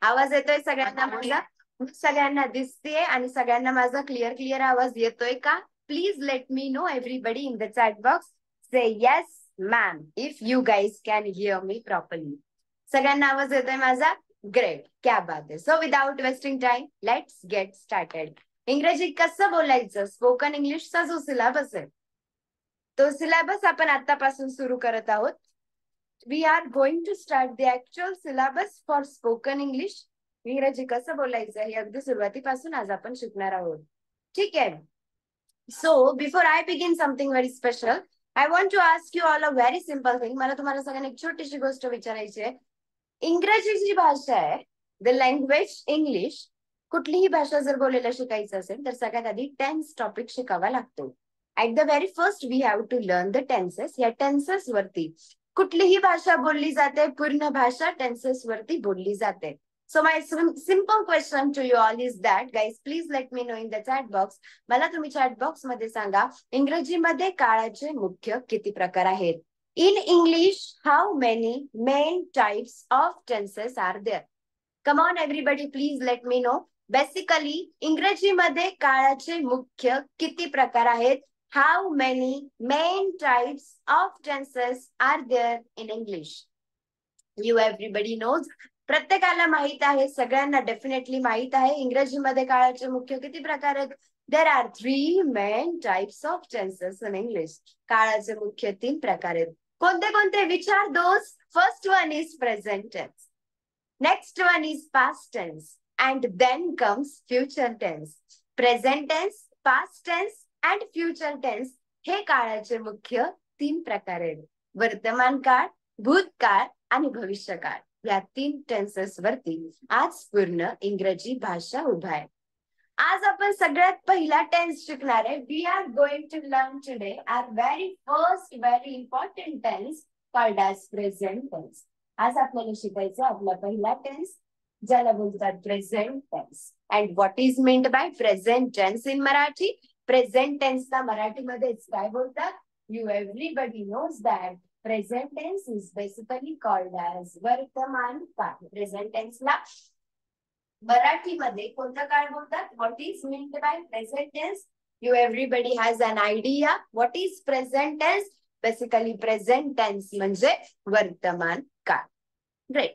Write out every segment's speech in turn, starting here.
आवाज येतोय सगळ्यांना माझा? सगळ्यांना दिसतेय आणि सगळ्यांना माझा क्लिअर आवाज येतोय का? Please let me no everybody in the chat box. Say yes ma'am if you guys can hear me properly. सगळ्यांना आवाज येतोय माझा? ग्रेट, क्या बात आहे. So without wasting time let's get started. इंग्रजी कसं बोलायचं, स्पोकन इंग्लिशचा जो सिलेबस आहे तो सिलेबस आपण आतापासून सुरू करत आहोत. We are going to start the actual syllabus for spoken English. इंग्रजी कसं बोलायचं हे अगदी सुरुवातीपासून आज आपण शिकणार आहोत. ठीक आहे. So before I begin something very special, I want to ask you all a very simple thing. मला तुम्हाला सगळ्यांना एक छोटीशी गोष्ट विचारायची आहे. इंग्रजी जी भाषा आहे, द लँग्वेज इंग्लिश, कुठलीही भाषा जर बोलायला शिकायचं असेल तर सगळ्यात आधी टेन्स टॉपिक शिकावा लागतो. At the very first we have to learn the tenses. या टेन्सेस वरती कुठलीही भाषा बोलली जाते, पूर्ण भाषा टेन्सेस वरती बोलली जाते. So my simple question to you all is that guys please let me know in the chat box. मला तुम्ही चॅट बॉक्स मध्ये सांगा, इंग्रजीमध्ये काळाचे मुख्य किती प्रकार आहेत? In English, how many main types of tenses are there? Come on, everybody, please let me know. Basically, इंग्रजीमध्ये काळाचे मुख्य किती प्रकार आहेत? How many main types of tenses are there in English? You everybody knows. प्रत्येकाला माहित आहे, सगळ्यांना डेफिनेटली माहित आहे इंग्रजीमध्ये काळाचे मुख्य किती प्रकार आहेत. There are three main types of tenses in English. काळाचे मुख्य 3 प्रकार आहेत. कोणते कोणते? विचार दोस्त. First one is present tense, next one is past tense and then comes future tense. Present tense, past tense and future tense हे काळाचे मुख्य 3 प्रकार आहेत. वर्तमान काळ, भूतकाळ आणि भविष्यकाळ या 3 टेन्सेस वरती आज पूर्ण इंग्रजी भाषा उभा आहे. आज आपण सगळ्यात पहिला टेन्स शिकणार आहे. We are going to learn today our very first very important tense called as present tense. आज आपल्याला शिकायचं आपला पहिला टेन्स ज्याला बोलतात present tense. And what is meant by present tense in Marathi? Present टेन्सला मराठीमध्येच काय बोलतात? You everybody knows that present tense is basically called as वर्तमान काळ. प्रेझेंट टेन्सला मराठीमध्ये कोणता काळ बोलतात? What is meant by present tense? You everybody has an idea what is present tense? Basically present tense म्हणजे वर्तमान काळ. ग्रेट.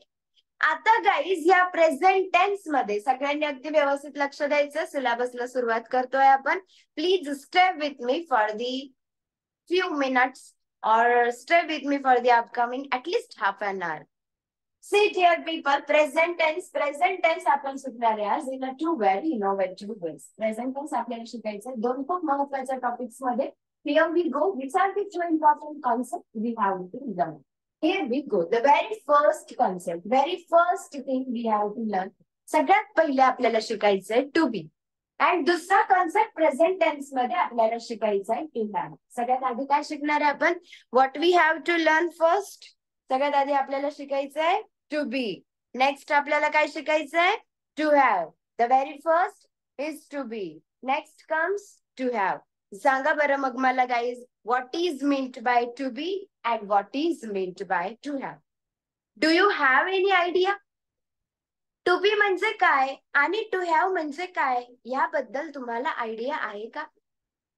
आता गाईज या प्रेझेंट टेन्स मध्ये सगळ्यांनी अगदी व्यवस्थित लक्ष द्यायचं. सिलेबसला सुरुवात करतोय आपण. Please stay with me for the few minutes or stay with me for the upcoming at least half an hour. See dear people, present tense आपण शिकणार आहे आज in a two very innovative ways. Present tense आपल्याला शिकायचं दोन खूप महत्त्वाच्या topics मध्ये. Here we go. Which are the two important concepts we have to learn? Here we go. The very first concept, very first thing we have to learn. सगळ्यात पहिले आपल्याला शिकायचंय to be. आणि दुसरा कॉन्सेप्ट प्रेझेंट टेन्स मध्ये आपल्याला शिकायचा आहे to have. सगळ्यात आधी काय शिकणार आहे आपण? What we have to learn first. सगळ्यात आधी आपल्याला शिकायचं आहे टू बी. नेक्स्ट आपल्याला काय शिकायचं आहे? To have. The very first is to be, next comes to have. सांगा बरं मग मला guys, what is meant by to be and what is meant by to have? Do you have any idea? To be म्हणजे काय आणि to have म्हणजे काय याबद्दल तुम्हाला आयडिया आहे का?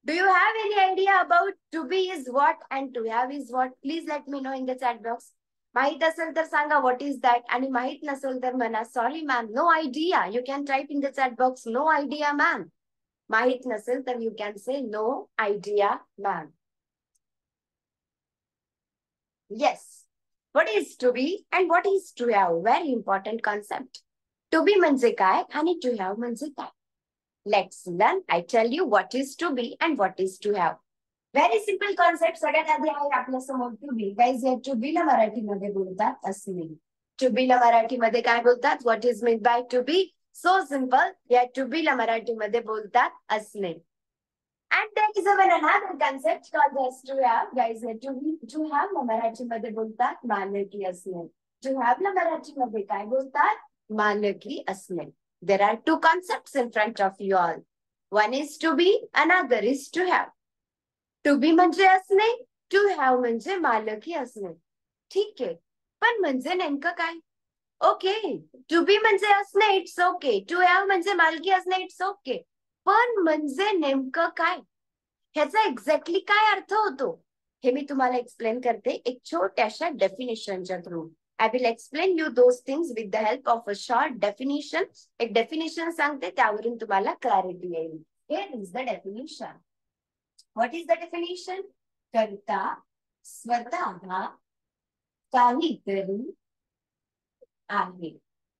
Do you have any idea about to be is what and to have is what? Please let me know in the chat box. माहित असेल तर सांगा व्हॉट इज दॅट, आणि माहित नसेल तर म्हणा sorry ma'am no idea. You can type in the chat box no idea ma'am. माहित नसेल तर you can say no idea ma'am. Yes. What is to be and what is to have? Very important concept. To be म्हणजे काय आणि to have म्हणजे काय? Let's learn. I tell you what is to be and what is to have. Very simple concept. सगळ्यात आधी आहे आपल्या समोर टू बी. गाईज या टू बीला मराठीमध्ये बोलतात असणे. टू बीला मराठीमध्ये काय बोलतात? What is mean by to be? So simple. या टू बीला मराठीमध्ये बोलतात असणे. And there is even another concept called as to have. Guys, to have ला मराठीमध्ये बोलतात मालकी असणे. To have ला मराठीमध्ये काय बोलतात? मालकी असणे. There are two concepts in front of you all. One is to be, another is to have. To be म्हणजे असणे, to have म्हणजे मालकी असणे. ठीक आहे, पण म्हणजे नेमकं काय? ओके, टू बी म्हणजे असणे इट्स ओके, टू हॅव म्हणजे मालकी असणे इट्स ओके, पण म्हणजे नेमकं काय, ह्याचा एक्झॅक्टली काय अर्थ होतो, हे मी तुम्हाला एक्सप्लेन करते एक छोट्याशा डेफिनेशनच्या through. I will explain you those things with the help of a short definition. एक डेफिनेशन सांगते, त्यावरून तुम्हाला क्लॅरिटी येईल. Here is the definition. What is the definition? करता स्वतः काहीतरी आहे.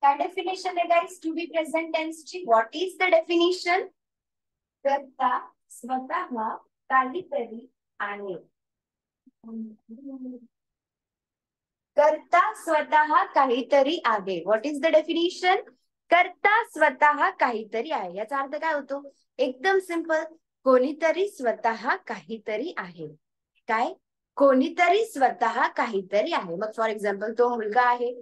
काय डेफिनेशन आहे गाइस टू बी प्रेझेंट टेन्सची? What is the definition? करता स्वतः काहीतरी आहे. करता स्वतः काहीतरी आहे. What is the definition? करता स्वतः काहीतरी आहे. याचा अर्थ काय होतो? एकदम सिंपल, कोणीतरी स्वतः काहीतरी आहे. काय? कोणीतरी स्वतः काहीतरी आहे. मग फॉर एक्झाम्पल, तो मुलगा आहे,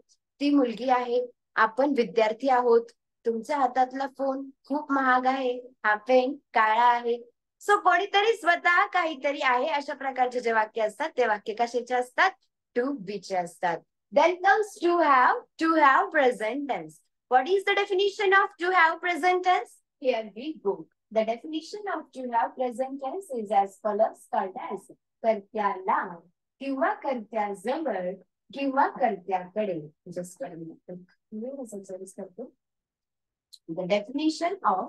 ती मुलगी आहे, आपण विद्यार्थी आहोत, तुमच्या हातातला फोन खूप महाग आहे, हा पेन काळा आहे. सो कोणीतरी स्वतः काहीतरी आहे, अशा प्रकारचे जे वाक्य असतात ते वाक्य कशाचे असतात? टू बीचे असतात. Then comes to have. To have present tense. What is the definition of to have present tense? Here we go. The definition of to have present tense is as follows, called as कर्त्याला किंवा कर्त्याजवळ किंवा कर्त्याकडे. Just a minute. The definition of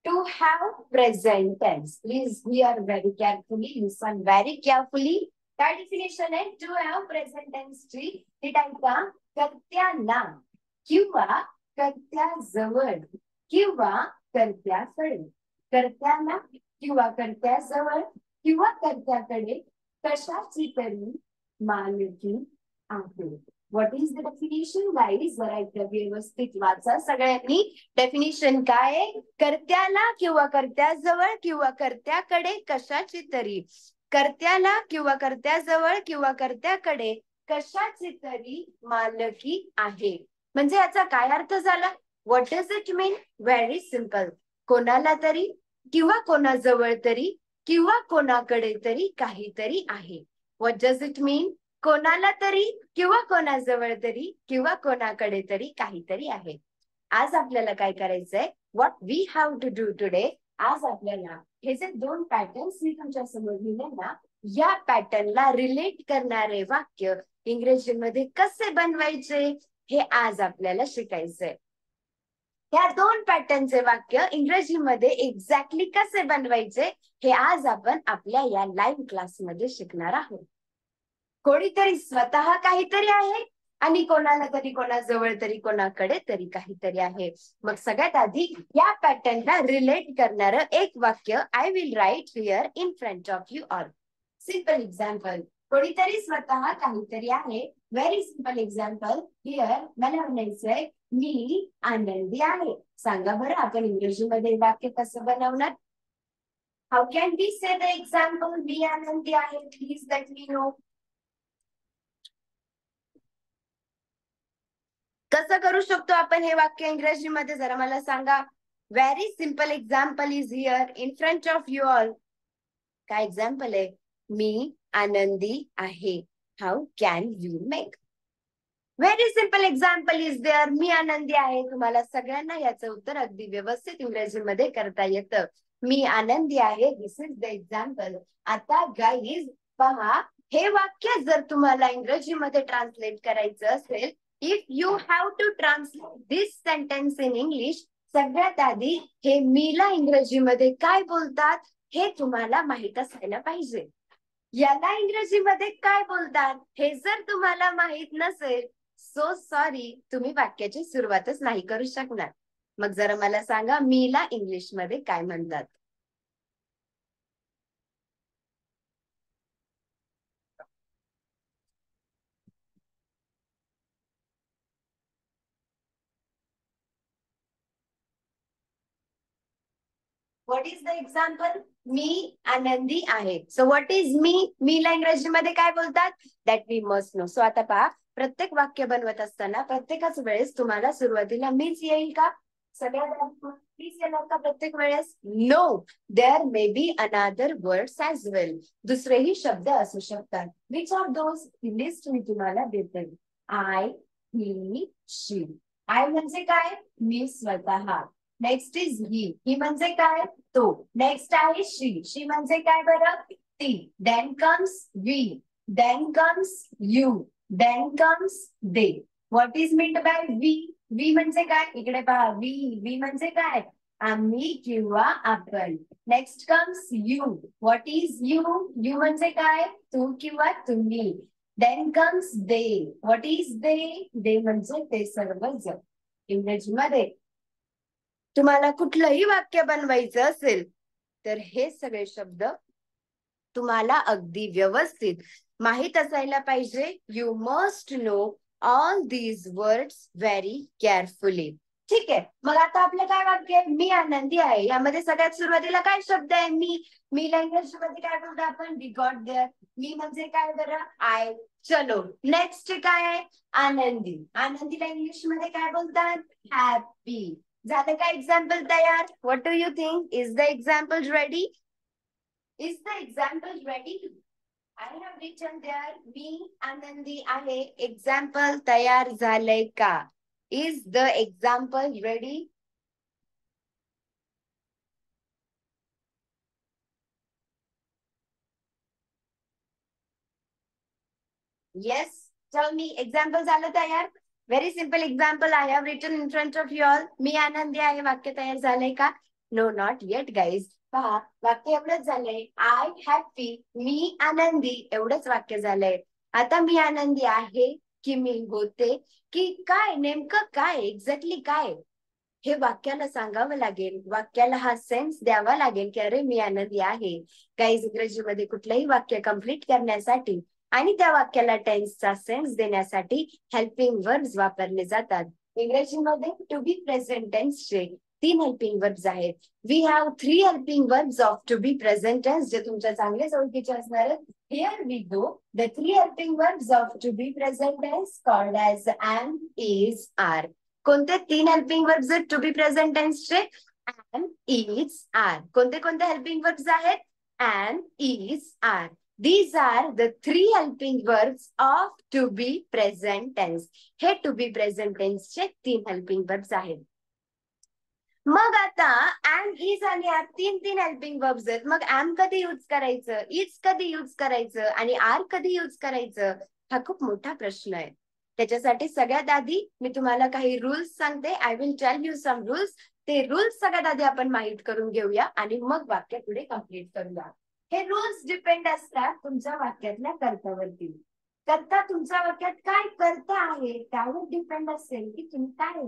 to have present tense. Please hear very carefully, listen very carefully. काय definition आहे to have present tense ची? ती type का? कर्त्याला किंवा कर्त्याजवळ किंवा कर्त्याकडे. कर्त्याला किंवा कर्त्याजवळ किंवा कर्त्याकडे कशाची तरी मालकी आहे. What is the definition guys? जरा एकदा व्यवस्थित वाचा सगळ्यांनी. डेफिनेशन काय आहे? कर्त्याला किंवा कर्त्याजवळ किंवा कर्त्याकडे कशाची तरी, कर्त्याला किंवा कर्त्याजवळ किंवा कर्त्याकडे कशाची तरी मालकी आहे. म्हणजे याचा काय अर्थ झाला? What does it mean? Very simple, कोणाला तरी किंवा कोणाजवळ तरी किंवा कोणाकडे तरी काहीतरी आहे. व्हॉट डज इट मीन? कोणाला तरी किंवा कोणाजवळ तरी किंवा कोणाकडे तरी काहीतरी आहे. आज आपल्याला काय करायचंय? What we have to do today, आज आपल्याला हे जे दोन पॅटर्न्स मी तुमच्या समोर लिहिले ना, या पॅटर्नला रिलेट करणारे वाक्य इंग्रजीमध्ये कसे बनवायचे हे आज आपल्याला शिकायचंय. या दोन पॅटर्नचे वाक्य इंग्रजीमध्ये एक्झॅक्टली कसे बनवायचे हे आज आपण आपल्या या लाईव्ह क्लासमध्ये शिकणार आहोत. कोणीतरी स्वतः काहीतरी आहे आणि कोणाला तरी कोणाजवळ तरी कोणाकडे तरी काहीतरी आहे. मग सगळ्यात आधी या पॅटर्नला रिलेट करणार एक वाक्य I will write here in front of you all. Simple example, कोणीतरी स्वतः काहीतरी आहे. Very simple example. हिअर मला म्हणायचंय मी आनंदी आहे. सांगा बरं आपण इंग्रजीमध्ये वाक्य कसं बनवणार? How can we say the example मी आनंदी आहे? Please let me know. कसं करू शकतो आपण हे वाक्य इंग्रजीमध्ये? जरा मला सांगा. Very simple example is here in front of you all. काय एक्झाम्पल आहे? मी आनंदी आहे. How can you make? Very simple example is there. मी आनंदी आहे. तुम्हाला सगळ्यांना याचं उत्तर अगदी व्यवस्थित इंग्रजीमध्ये करता येतं. मी आनंदी आहे. This is the example. आता गाईज पहा, हे वाक्य जर तुम्हाला इंग्रजीमध्ये ट्रान्सलेट करायचं असेल, if you have to translate this sentence in English, सगळ्यात आधी हे मीला इंग्रजीमध्ये काय बोलतात हे तुम्हाला माहित असायला पाहिजे. याला इंग्रजीमध्ये काय बोलतात हे जर तुम्हाला माहित नसेल, सो सॉरी, तुम्ही वाक्याची सुरुवातच नाही करू शकणार. मग जरा मला सांगा, मीला इंग्लिशमध्ये काय म्हणतात? What is the example? मी आनंदी आहे. सो व्हॉट इज मी? मीला इंग्रजीमध्ये काय बोलतात? That we must know. सो आता पहा, प्रत्येक वाक्य बनवत असताना प्रत्येकाच वेळेस तुम्हाला सुरुवातीला मीच येईल का? सगळ्यात मीच येणार का प्रत्येक वेळेस? No, there may be another words as well. दुसरेही शब्द असू शकतात. विच ऑफ दोज लिस्ट मी तुम्हाला देते. I, he, she. आय म्हणजे काय? मी स्वतः. नेक्स्ट इज ही म्हणजे काय? तो. नेक्स्ट आहे शी. शी म्हणजे काय बरं? ती. Then comes we. Then comes you. Then comes they. What is meant by we? We म्हणजे काय? इकडे पहा. वी म्हणजे काय? आम्ही किंवा आपण. Next comes you. What is you? You म्हणजे काय? तू किंवा तुम्ही. Then comes they. What is they? They म्हणजे ते सर्वजण. इंग्रजीमध्ये तुम्हाला कुठलंही वाक्य बनवायचं असेल तर हे सगळे शब्द तुम्हाला अगदी व्यवस्थित माहित असायला पाहिजे. You must know all these words very carefully. ठीक आहे. मग आता आपलं काय वाक्य आहे? मी आनंदी आहे. यामध्ये सगळ्यात सुरुवातीला काय शब्द आहे? मी लँग्वेज मध्ये काय बोलतो आपण? We got there. मी म्हणजे काय बरं? आय. चलो नेक्स्ट काय आहे? आनंदी. आनंदीला इंग्लिश मध्ये काय बोलतात? हॅपी. झालं का एक्झाम्पल तयार? What do you think? Is the example ready? Is the example ready? I have written there. मी आनंदी आहे. एक्झाम्पल तयार झालंय का? Is the example ready? Yes. Tell me. Example झालं तयार? Very simple example I have written in front of you all. मी आनंदी आहे. वाक्य तयार झालंय का? No not yet guys. पहा वाक्य एवढंच झालंय. I happy. मी आनंदी. एवढंच वाक्य झालंय. आता मी आनंदी आहे की मी होते की काय? नेमकं काय? एक्झॅक्टली काय? हे वाक्याला सांगावं लागेल. वाक्याला हा सेन्स द्यावा लागेल की अरे मी आनंदी आहे. गाईज इंग्रजीमध्ये कुठलंही वाक्य कम्प्लीट करण्यासाठी आणि त्या वाक्याला टेन्सचा सेन्स देण्यासाठी हेल्पिंग वर्ब्स वापरले जातात. इंग्रजीमध्ये टू बी प्रेझेंट टेन्सचे 3 हेल्पिंग वर्ब्स आहेत. We have 3 helping verbs of to be present tense जे तुमच्या चांगलेच ओळखीचे असणार आहेत. Here we go. The 3 helping verbs of to be present tense called as am, is, are. कोणते 3 हेल्पिंग वर्ब्स आहेत टू बी प्रेझेंट टेन्सचे? am, is, are. कोणते कोणते हेल्पिंग वर्ब्स आहेत? am, is, are. These are the 3 helping verbs of to be present tense. हे to be present tense चे 3 helping verbs आहेत. मग आता am, is आणि are 3 हेल्पिंग वर्ब्स आहेत. मग am कधी यूज करायचं? is कधी यूज करायचं? आणि are कधी यूज करायचं? हा खूप मोठा प्रश्न आहे. त्याच्यासाठी सगळ्यात आधी मी तुम्हाला काही रूल्स सांगते. I will tell you some rules. ते रूल्स सगळ्यात आधी आपण माहित करून घेऊया आणि मग वाक्य पुढे कम्प्लीट करूया. हे रूल्स डिपेंड असतात तुमच्या वाक्यातल्या कर्त्यावरती. कर्ता तुमच्या वाक्यात काय कर्ता आहे त्यावर डिपेंड असेल की तुम्ही काय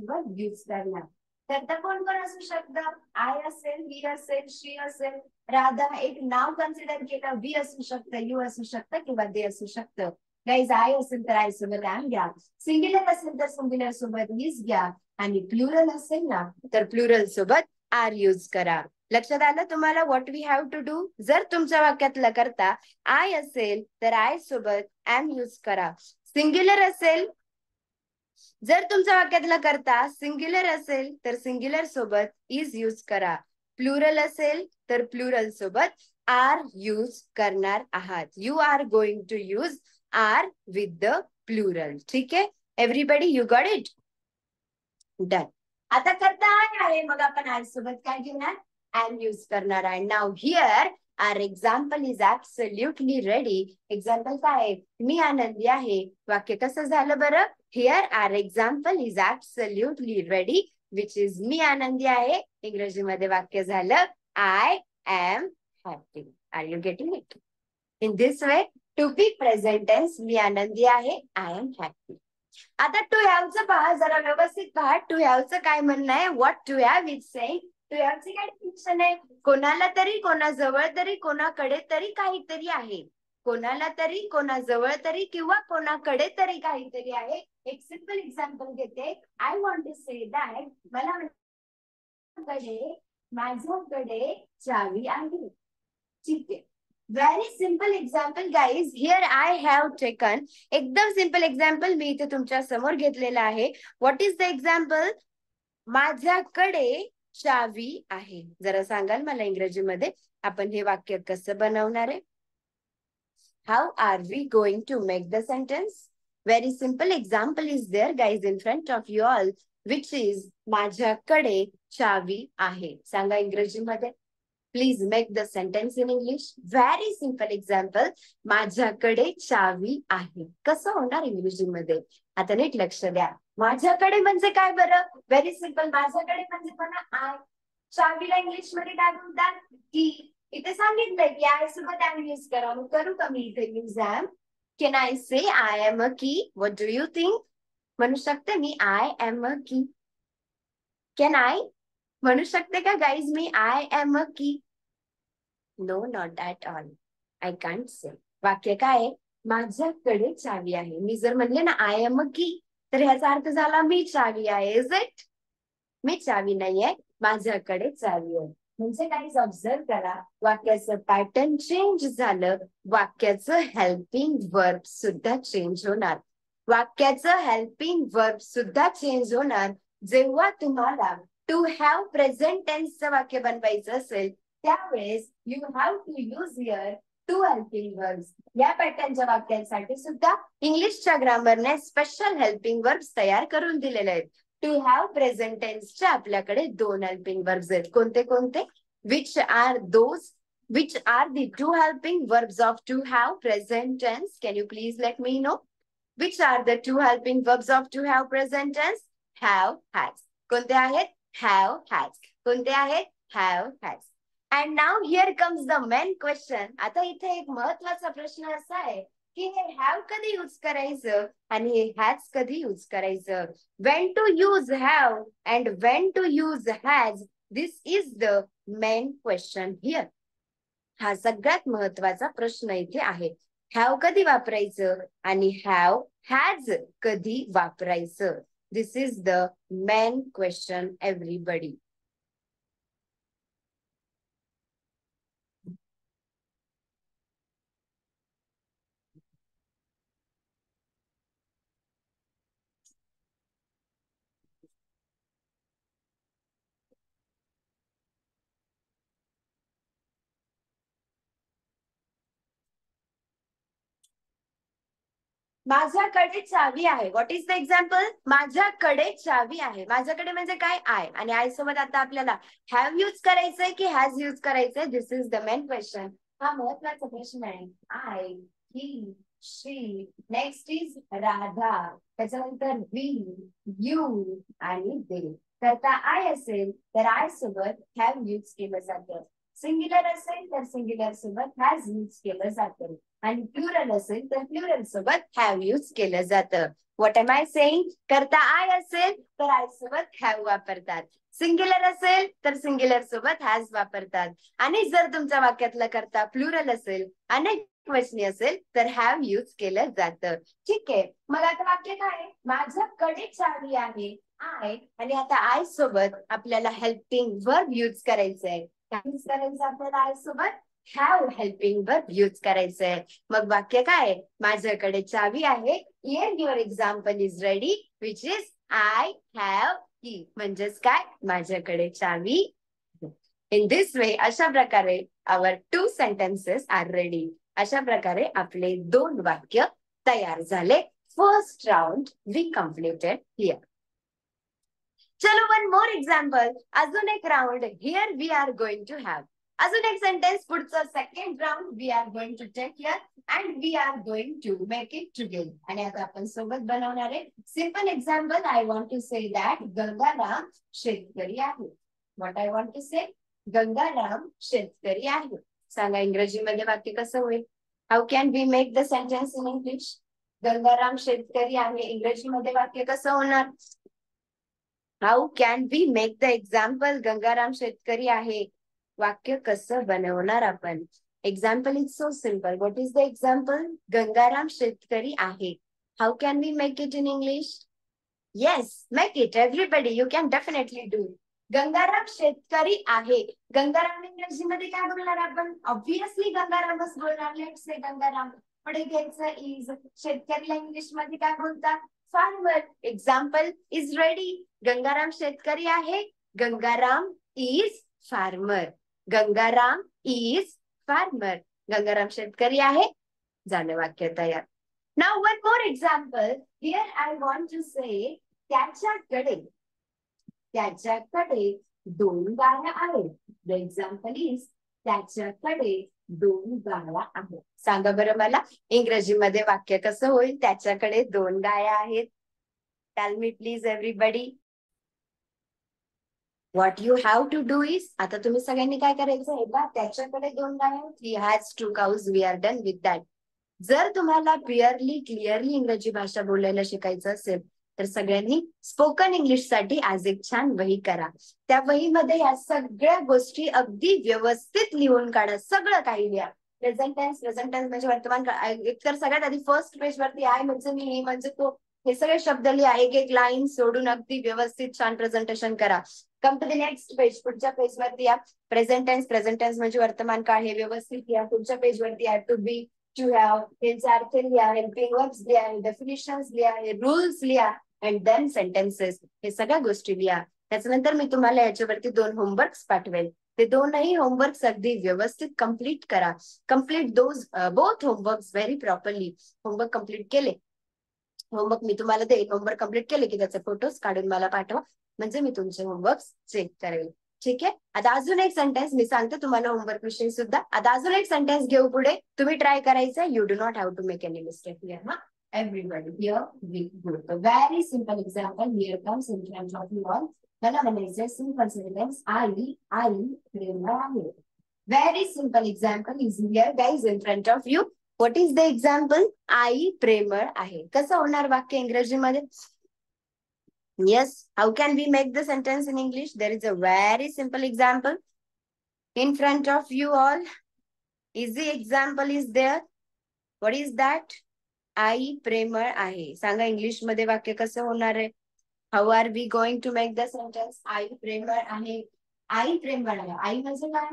वर्ब यूज करणार. कर्ता कोण कोण असू शकतं? आय असेल, ही असेल, शी असेल. राधा एक नाव कन्सिडर केलं. वी असू शकतं, यू असू शकतं किंवा दे असू शकतं. गाईज आय असेल तर आय सोबत एम घ्या. सिंग्युलर असेल तर सिंग्युलर सोबत इज घ्या. आणि प्लुरल असेल ना तर प्लुरल सोबत आर यूज करा. लक्षात आलं तुम्हाला? What we have to do. जर तुमच्या वाक्यातलं करता आय असेल तर आय सोबत एम यूज करा. सिंग्युलर असेल, जर तुमच्या वाक्यातला करता सिंग्युलर असेल तर सिंग्युलर सोबत इज यूज करा. प्लुरल असेल तर प्लुरल सोबत आर यूज करणार आहात. You are going to use are with the plural. ठीक आहे everybody, you got it? Done. आता करता आय आहे मग आपण आय सोबत काय घेणार? एम यूज करणार आहे. Now here are example is absolutely ready. Example काय आहे? मी आनंदी आहे. वाक्य कसं झालं बरं? Here are example is absolutely ready which is मी आनंदी आहे. इंग्रजीमध्ये वाक्य झालं I am happy. Are you getting it? In this way to be present tense मी आनंदी आहे, आय एम हॅपी. आता टू हॅवचं पहा, जरा व्यवस्थित पहा. टू हॅवचं काय म्हणणं आहे? What to have is saying. To हॅवची काय डिफिनिशन आहे? कोणाला तरी, कोणाजवळ तरी, कोणाकडे तरी काहीतरी आहे. कोणाला तरी, कोणाजवळ तरी किंवा कोणाकडे तरी काहीतरी आहे. एक सिंपल एक्झाम्पल घेते. I want to say that मला माझ्याकडे चावी आहे. ठीक आहे. Very simple example guys. Here I have taken. एकदम सिम्पल एक्झाम्पल मी इथे तुमच्या समोर घेतलेला आहे. What is the example? माझ्याकडे चावी आहे. जरा सांगाल मला इंग्रजीमध्ये आपण हे वाक्य कसं बनवणार आहे? How are we going to make the sentence? Very simple example is there, guys, in front of you all, which is माझ्याकडे चावी आहे. सांगा इंग्रजीमध्ये. Please make the sentence in English. Very simple example. माझ्याकडे चावी आहे. कसं होणार इंग्रजीमध्ये? आता नीट लक्ष द्या. माझ्याकडे म्हणजे काय बरं? Very simple. माझ्याकडे म्हणजे म्हणा आय. चावीला इंग्लिश मध्ये काय बोलतात? की. इथे सांगितलंय की आय सोबत एम यूज करा. मग करू का मी इथे use am? Can I say I am a key? What do you think? म्हणू शकते मी I am a key. Can I? म्हणू शकते का guys me I am a key? No, not at all. I can't say. वाक्य काय आहे? माझ्याकडे चावी आहे. मी जर म्हणले ना I am a key, तर ह्याचा अर्थ झाला मी चावी आहे. Is it? मी चावी नाहीये, माझ्याकडे चावी आहे. म्हणजे काही ऑब्झर्व करा, वाक्याचं पॅटर्न चेंज झालं, वाक्याचं हेल्पिंग वर्ब सुद्धा चेंज होणार. वाक्याचं हेल्पिंग वर्ब सुद्धा चेंज होणार जेव्हा तुम्हाला टू हॅव प्रेझेंट टेन्सचं वाक्य बनवायचं असेल, त्यावेळेस you have to use here two helping verbs. या पॅटर्नच्या वाक्यांसाठी सुद्धा इंग्लिशच्या ग्रामरने स्पेशल हेल्पिंग वर्ब्स तयार करून दिलेले आहेत. टू हॅव प्रेझेंट टेन्सच्या आपल्याकडे दोन हेल्पिंग वर्ब्स आहेत. कोणते कोणते? Which are the two helping verbs of to have present tense? Can you please let me know? Which are the two helping verbs of to have present tense? Have, has. कोणते आहेत? Have, has. कोणते आहेत? Have, has. And now here comes the main question. आता इथे एक महत्वाचा प्रश्न असा आहे की हे have कधी यूज करायचं आणि हे has कधी यूज करायचं. When to use have and when to use has, this is the main question here. हा सगळ्यात महत्वाचा प्रश्न इथे आहे. have कधी वापरायचं आणि have, has कधी वापरायचं. This is the main question, everybody. माझ्याकडे चावी आहे. What is the example? माझ्याकडे चावी आहे. माझ्याकडे म्हणजे काय? आय. आणि आय सोबत आता आपल्याला हॅव यूज करायचंय की हॅज यूज करायचंय? दिस इज द मेन क्वेश्चन. हा महत्वाचा प्रश्न आहे. I, he, she, next is Radha, त्याच्यानंतर वी, यू आणि दे. करता आय असेल तर आय सोबत हॅव यूज केलं जातं. सिंग्युलर असेल तर सिंग्युलर सोबत हॅज यूज केलं जातं. आणि प्लुरल असेल तर प्लुरल सोबत हॅव यूज केलं जातं. What am I saying? करता आय असेल तर आय सोबत हॅव वापरतात. सिंग्युलर असेल तर सिंग्युलर सोबत हॅज वापरतात. आणि जर तुमच्या वाक्यातलं करता प्लुरल असेल, अनेक वचनी असेल तर हॅव यूज केलं जातं. ठीक आहे. मग आता वाक्य काय आहे? माझ्याकडे चावी आहे आय, आणि आता आय सोबत आपल्याला हेल्पिंग वर्ब यूज करायचंय. काय यूज करायचं आपल्याला आय सोबत? हॅव हेल्पिंग वर्ब यूज करायचंय. मग वाक्य काय? माझ्याकडे चावी आहे. Here your example is ready, which is I have की. म्हणजेच काय? माझ्याकडे चावी. इन दिस वे, अशा प्रकारे our two sentences are ready. अशा प्रकारे आपले दोन वाक्य तयार झाले. First round we completed here. चलो वन मोर एक्झाम्पल. अजून एक round here we are going to have. अजून एक सेंटेन्स पुढचं second round we are going to take here and we are going to make it together. आणि आता आपण सोबत बनवणार आहे. Simple example. I want to say that Gangaram शेतकरी आहे. What I want to say? Gangaram शेतकरी आहे. सांगा इंग्रजीमध्ये वाक्य कसं होईल? How can we make the sentence in English? Gangaram शेतकरी आहे. इंग्रजीमध्ये वाक्य कसं होणार? How can we make the example? Gangaram शेतकरी आहे. वाक्य कसं बनवणार आपण? Example is so simple. What is the example? Gangaram शेतकरी आहे. How can we make it in English? Yes, make it everybody. You can definitely do. Gangaram शेतकरी आहे. गंगाराम इंग्रजीमध्ये काय बोलणार आपण? ऑब्विसली गंगारामच बोलणार. Let's say Gangaram. पुढे घ्यायचं इज. शेतकरीला इंग्लिश मध्ये काय बोलतात? Farmer. Example is ready. Gangaram शेतकरी आहे. Gangaram is farmer. Gangaram is farmer. Gangaram शेतकरी आहे. झालं वाक्य तयार. Now one more example. Here I want to say त्याच्याकडे दोन गाड्या आहेत. The example is त्याच्याकडे दोन गाड्या आहेत. सांगा बरं मला इंग्रजीमध्ये वाक्य कसं होईल? त्याच्याकडे दोन गाड्या आहेत. Tell me please everybody. What you have to do is, आता तुम्ही सगळ्यांनी काय करायचं आहे का? त्याच्याकडे दोन गाड्या आहेत. He has two cows. We are done with that. जर तुम्हाला क्लिअरली इंग्रजी भाषा बोलायला शिकायचं असेल तर सगळ्यांनी स्पोकन इंग्लिश साठी आज एक छान वही करा. त्या वहीमध्ये या सगळ्या गोष्टी अगदी व्यवस्थित लिहून काढा. सगळं काही लिहा. प्रेझेंट टेन्स म्हणजे वर्तमान काळ. एकतर सगळ्यात आधी फर्स्ट पेज वरती आहे म्हणजे मी, हे म्हणजे तो, हे सगळे शब्द लिहा. एक लाईन सोडून अगदी व्यवस्थित छान प्रेझेंटेशन करा. Come to the next page. पुढच्या पेज वरती या. प्रेझेंट टेन्स म्हणजे वर्तमान काळ, हे व्यवस्थित लिहा. पुढच्या पेज वरती या. टू बी, to have, त्यांचा अर्थ लिहा, हेल्पिंग वर्ब्स लिहा, डेफिनिशन्स लिहा, रूल्स लिहा, अँड देन सेंटेन्सेस. हे सगळ्या गोष्टी लिहा. त्याच्यानंतर मी तुम्हाला याच्यावरती 2 होमवर्क्स पाठवेल. ते दोनही होमवर्क्स अगदी व्यवस्थित कम्प्लीट करा. Complete those both homeworks very properly. Homework complete केले, होमवर्क मी तुम्हाला देईन. होमवर्क कम्प्लीट केले की त्याचे फोटोज काढून मला पाठवा, म्हणजे मी तुमचे होमवर्क चेक करेल. ठीक आहे. आता अजून एक सेंटेन्स मी सांगते तुम्हाला होमवर्क विषयी सुद्धा. आता अजून एक सेंटेन्स घेऊ पुढे. तुम्ही ट्राय करायचं. You do not have to make any mistake here. हा, everybody here we go. A very simple example here comes in front of you all. मला म्हणायचं सिंपल सेंटेन्स. आई प्रेमळ आहे. Very simple example is here guys in front of you. What is the example? आई प्रेमळ आहे. कसं होणार वाक्य इंग्रजीमध्ये? Yes, how can we make the sentence in English? There is a very simple example in front of you all. Easy example is there. What is that? आई प्रेमळ आहे. सांगा English मध्ये वाक्य कसं होणार आहे? How are we going to make the sentence? आई प्रेमळ आहे. आई प्रेमळ आहे. आई म्हणजे काय?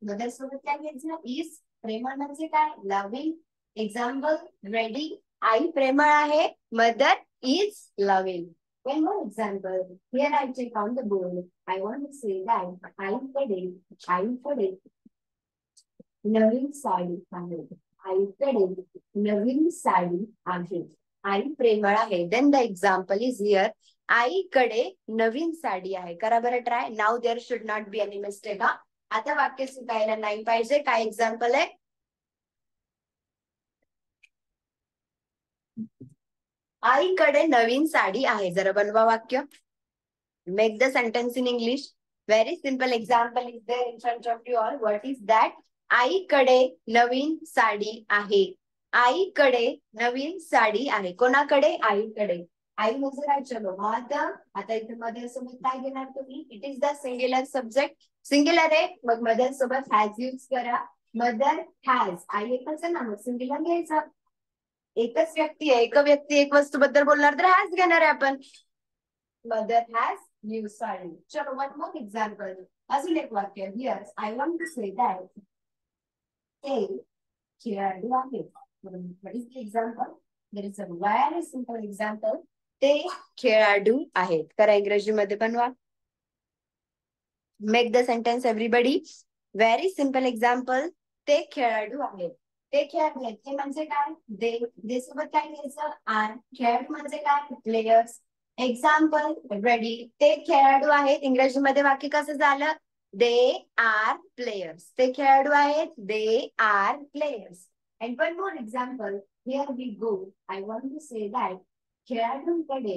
मदर सोबत काय घ्यायचं? इज. प्रेमळ म्हणजे काय? लव्हिंग. Example ready. आई प्रेमळ आहे. Mother is loving. One more example. Here I take on the board. I want to say that आईकडे नवीन साडी आहे. आईकडे नवीन साडी आहे. आई प्रेमळ आहे. Then the example is here. आईकडे नवीन साडी आहे. करा बरं try. Now there should not be any mistake. हा, आता वाक्य चुकायला नाही पाहिजे. काय एक्झाम्पल आहे? आईकडे नवीन साडी आहे. जरा बनवा वाक्य. Make the sentence in English. Very simple example is there in front of you all. What is that? आईकडे नवीन साडी आहे. आईकडे नवीन साडी आहे. कोणाकडे? आईकडे. आई म्हणजे काय? चलो मदर. आता इथे मदर सोबत काय घेणार तुम्ही? It is the singular subject. Singular आहे मग मदर सोबत हॅज यूज करा. Mother has. आई एकच आहे ना, मग सिंग्युलर घ्यायचा. एकच व्यक्ती आहे. एक व्यक्ती एक वस्तू बद्दल बोलणार तर हॅज घेणार आहे आपण. Mother has use sari. चलो वन मोर एक्झाम्पल. अजून एक वाक्य. Here I want to say that ते खेळाडू आहेत. What is the example? There is a very simple example. ते खेळाडू आहेत. करा इंग्रजीमध्ये बनवा. Make the sentence everybody. Very simple example. ते खेळाडू आहेत. ते खेळाडू आहेत. ते म्हणजे काय? दे सोबत काय घ्यायचं? आर. खेळाडू म्हणजे काय? प्लेयर्स. Example ready. ते खेळाडू आहेत. इंग्रजीमध्ये वाक्य कसं झालं? They are players. ते खेळाडू आहेत. They are players. And one more example. Here we go. I want to say that खेळाडूंकडे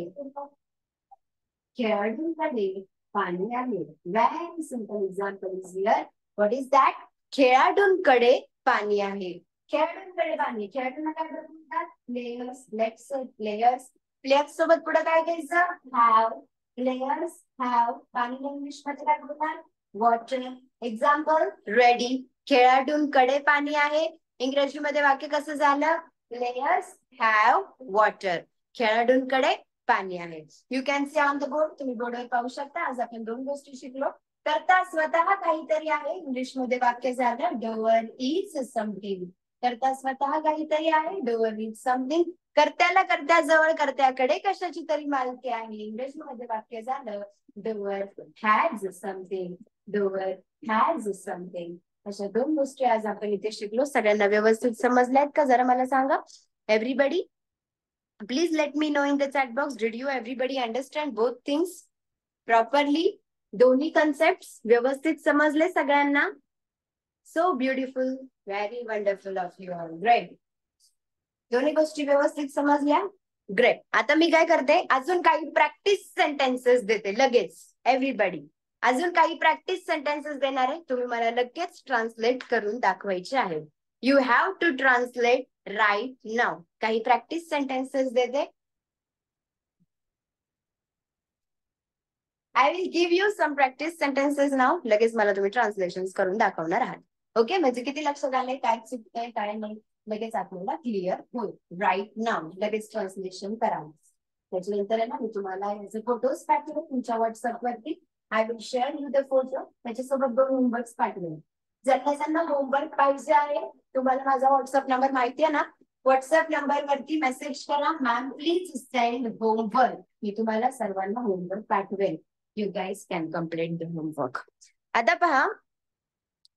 पाणी आहे. Very simple example is here. What is that? खेळाडूंकडे पाणी आहे. खेळाडूंकडे पाणी. खेळाडूंना काय बोलतात? Players. Let's say players. Players सोबत पुढे काय घ्यायचं? हॅव. Players have. पाणी इंग्लिश मध्ये काय बोलतात? वॉटर. Example ready. खेळाडूंकडे पाणी आहे. इंग्रजीमध्ये वाक्य कसं झालं? Players have water. खेळाडूंकडे पाणी आहे. You can see on the board. तुम्ही बोर्डवर पाहू शकता. आज आपण 2 गोष्टी शिकलो. करता स्वतः काहीतरी आहे. इंग्लिशमध्ये वाक्य झालं डोअर इज समथिंग. करता स्वतः काहीतरी आहे. Door is something. कर्त्याला कर्त्याजवळ कर्त्याकडे कशाची तरी मालकी आहे. इंग्रजीमध्ये वाक्य झालं door has something. Door has something. अशा 2 गोष्टी आज आपण इथे शिकलो. सगळ्यांना व्यवस्थित समजल्यात का? जरा मला सांगा. Everybody, please let me know in the chat box. Did you everybody understand both things properly? दोन्ही concepts व्यवस्थित समजले सगळ्यांना? So beautiful, very wonderful of you all. Great. दोन्ही गोष्टी व्यवस्थित समजल्या? ग्रेट. आता मी काय करते, अजून काही प्रॅक्टिस सेंटेन्सेस देते लगेच. एव्हरीबडी अजून काही प्रॅक्टिस सेंटेन्सेस देणार आहे, तुम्ही मला लगेच ट्रान्सलेट करून दाखवायचे आहे. You have to translate right now. काही प्रॅक्टिस सेंटेन्सेस देते. I will give you some practice sentences now. लगेच मला तुम्ही ट्रान्सलेशन करून दाखवणार आहात. ओके, म्हणजे किती लक्षात आलंय, काय चुकतंय काय नाही, लगेच आपल्याला क्लिअर होईल. राईट नाव लगेच ट्रान्सलेशन करा. त्याच्यानंतर आहे ना, मी तुम्हाला याचे फोटोज पाठवले तुमच्या व्हॉट्सअप वरती. I will share you the photo. त्याच्यासोबत 2 होमवर्क पाठवले. ज्यांना होमवर्क पाहिजे आहे, तुम्हाला माझा व्हॉट्सअप नंबर माहिती आहे ना, व्हॉट्सअप नंबर वरती मेसेज करा, मॅम प्लीज सेंड होमवर्क. मी तुम्हाला सर्वांना होमवर्क पाठवेल. You guys can complete the homework. आता पहा,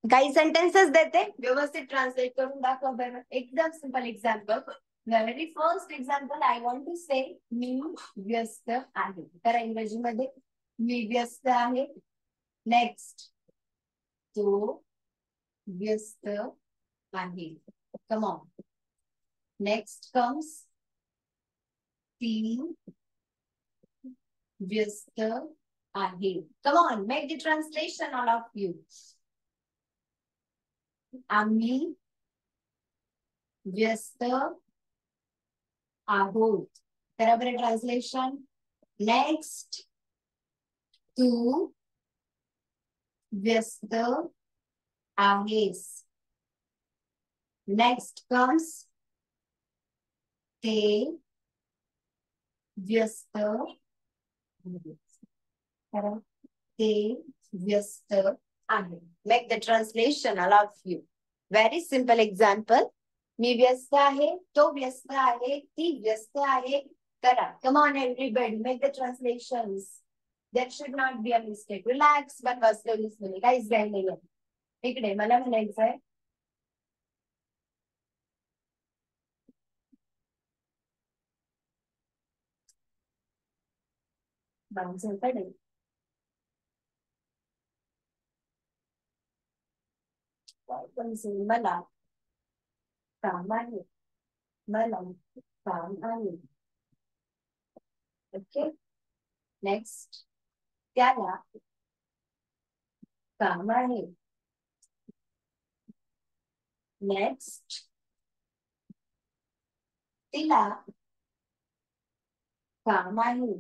काही सेंटेन्सेस देते, व्यवस्थित ट्रान्सलेट करून दाखवा बरं. एकदम simple example. Very first example I want to say, मी व्यस्त आहे. तर इंग्रजीमध्ये मी व्यस्त आहे. नेक्स्ट, तो व्यस्त आहे. Come on. नेक्स्ट कम्स, ती व्यस्त आहे. Come on, make the translation all of you. आम्ही व्यस्त आहोत. करा बरं ट्रान्सलेशन. नेक्स्ट, तू व्यस्त आहेस. नेक्स्ट कम्स, ते व्यस्त आहेत. करा, ते व्यस्त आहे. Make the translation all of you. Very simple example. मी व्यस्त आहे, तो व्यस्त आहे, ती व्यस्त आहे. करा. Come on everybody, make the translations. There should not be a mistake. Relax, but slowly. काहीच घाई नाहीये. इकडे मला म्हणायचंय, मला काम आहे. मला काम आहे. ओके, नेक्स्ट, त्याला काम आहे. नेक्स्ट, तिला काम आहे.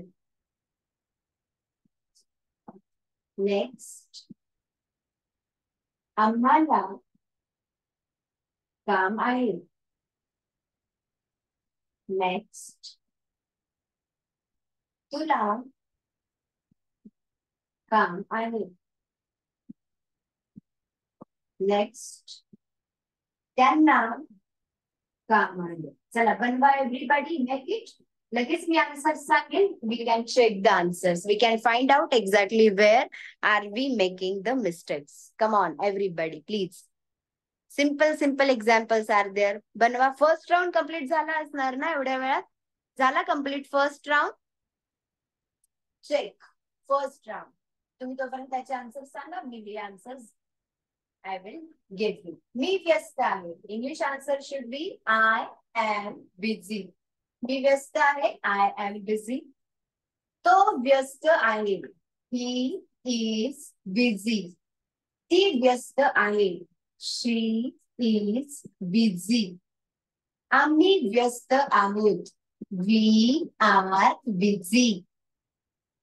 नेक्स्ट, आम्हाला काम आहे. नेक्स्ट, तुला काम आहे. नेक्स्ट, त्यांना काम आहे. चला बनवा एव्हरीबडी, मेक इट. लगेच मी आन्सर सांगेन. We can check the answers. We can find out exactly where are we making the mistakes. Come on everybody please. Simple examples are there. बनवा. फर्स्ट राऊंड कम्प्लीट झाला असणार ना एवढ्या वेळात? झाला complete first round? Check first round. तुम्ही तोपर्यंत त्याचे आन्सर सांगा. मी answers I will give you. मी व्यस्त आहे. English answer should be I am busy. मी व्यस्त आहे. I am busy. तो व्यस्त आहे. He is busy. ती व्यस्त आहे. She is busy. आम्ही व्यस्त आहोत. We are busy.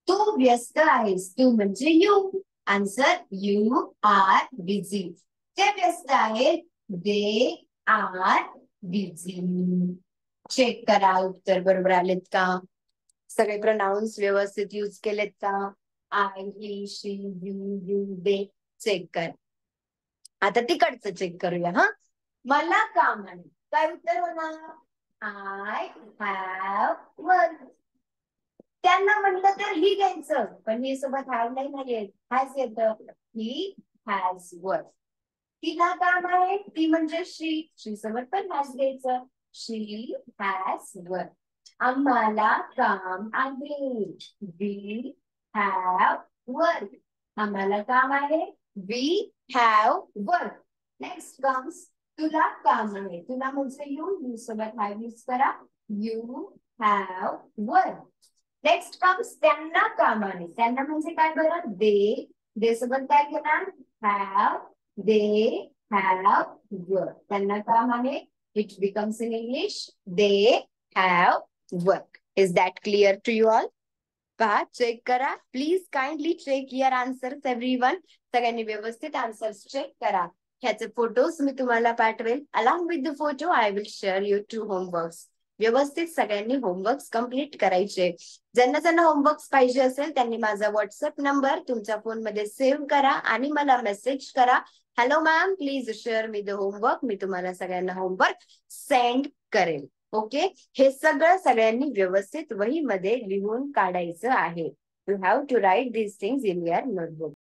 तू व्यस्त आहेस. तू म्हणजे you. Answer, you are busy. ते व्यस्त आहेत. They are busy. चेक करा उत्तर बरोबर आलेत का? सगळे प्रोनाउन्स व्यवस्थित यूज केलेत का? I, he, she, you, they. Check कर. आता तिकडचं चेक करूया. हा, मला काम आहे. काय उत्तर होणार? I have work. त्यांना म्हटलं तर ही घ्यायचं, पण ही सोबत हॅव नाही येत. हॅज येतं. He has work. तिला काम आहे. ती म्हणजे श्री सोबत पण हॅज घ्यायचं. She has work. आम्हाला काम आहे. We have work. आम्हाला काम आहे. We have work. Next comes तुला काम आहे. तुला म्हणजे you सोबत have use करा. You have work. Next comes त्यांना काम आहे. त्यांना म्हणजे काय बरं? दे सोबत काय घेणार? हॅव. They have work. त्यांना काम आहे. It becomes in English they have work. Is that clear to you all? पहा, चेक करा. Please kindly check your answers everyone. सगळ्यांनी व्यवस्थित आन्सर्स चेक करा. ह्याचे फोटोज मी तुम्हाला पाठवेल. Along with the photo I will share you 2 homeworks. व्यवस्थित सगळ्यांनी होमवर्क्स कम्प्लीट करायचे. ज्यांना ज्यांना होमवर्क्स पाहिजे असेल त्यांनी माझा व्हॉट्सअप नंबर तुमच्या फोन मध्ये सेव्ह करा आणि मला मेसेज करा. Hello ma'am, please share me the homework. मी तुम्हाला सगळ्यांना होमवर्क सेंड करेल. ओके, हे सगळं सगळ्यांनी व्यवस्थित वहीमध्ये लिहून काढायचं आहे. You have to write these things in your notebook.